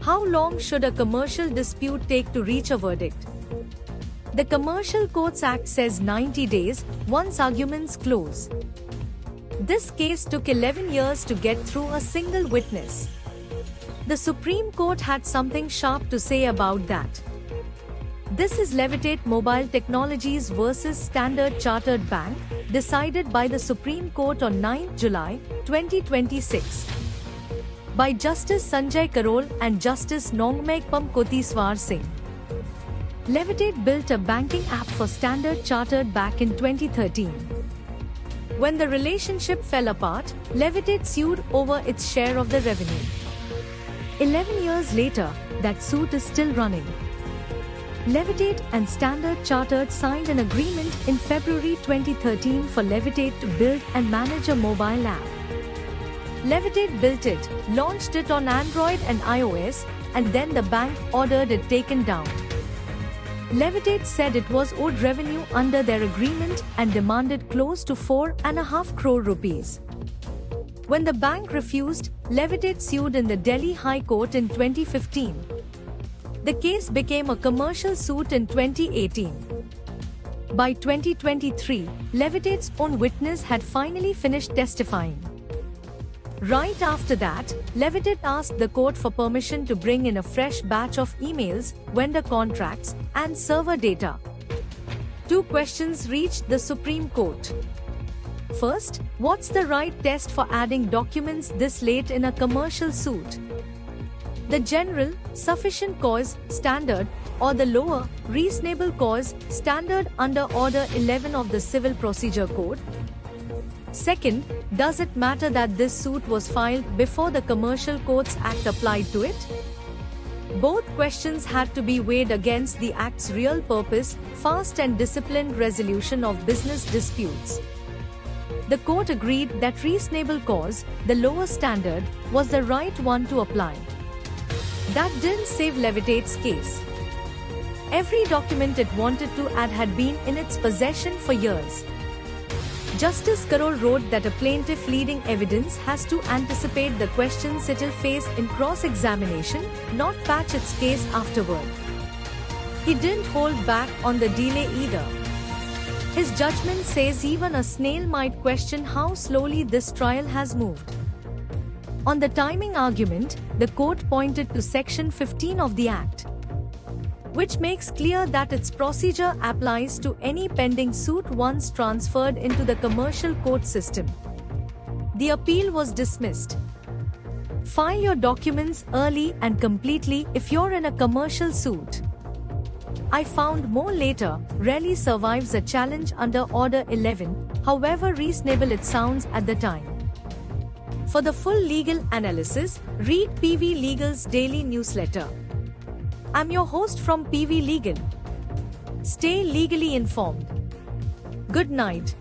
How long should a commercial dispute take to reach a verdict? The Commercial Courts Act says 90 days once arguments close. This case took 11 years to get through a single witness. The Supreme Court had something sharp to say about that. This is Levitate Mobile Technologies versus Standard Chartered Bank, decided by the Supreme Court on 9 July 2026. By Justice Sanjay Karol and Justice Naungmekpam Kotiswar Singh. Levitate built a banking app for Standard Chartered back in 2013. When the relationship fell apart, Levitate sued over its share of the revenue. 11 years later, that suit is still running. Levitate and Standard Chartered signed an agreement in February 2013 for Levitate to build and manage a mobile app. Levitate built it, launched it on Android and iOS, and then the bank ordered it taken down. Levitate said it was owed revenue under their agreement and demanded close to 4.5 crore rupees. When the bank refused, Levitate sued in the Delhi High Court in 2015. The case became a commercial suit in 2018. By 2023, Levitate's own witness had finally finished testifying. Right after that, Levitate asked the court for permission to bring in a fresh batch of emails, vendor contracts, and server data. Two questions reached the Supreme Court. First, what's the right test for adding documents this late in a commercial suit? The general, sufficient cause, standard, or the lower, reasonable cause, standard under Order 11 of the Civil Procedure Code? Second, does it matter that this suit was filed before the Commercial Courts Act applied to it? Both questions had to be weighed against the Act's real purpose, fast and disciplined resolution of business disputes. The court agreed that reasonable cause, the lower standard, was the right one to apply. That didn't save Levitate's case. Every document it wanted to add had been in its possession for years. Justice Karol wrote that a plaintiff leading evidence has to anticipate the questions it'll face in cross-examination, not patch its case afterward. He didn't hold back on the delay either. His judgment says even a snail might question how slowly this trial has moved. On the timing argument, the court pointed to Section 15 of the Act, which makes clear that its procedure applies to any pending suit once transferred into the commercial court system. The appeal was dismissed. File your documents early and completely if you're in a commercial suit. I found more later rarely survives a challenge under Order 11, however reasonable it sounds at the time. For the full legal analysis, read PV Legal's daily newsletter. I'm your host from PV Legal. Stay legally informed. Good night.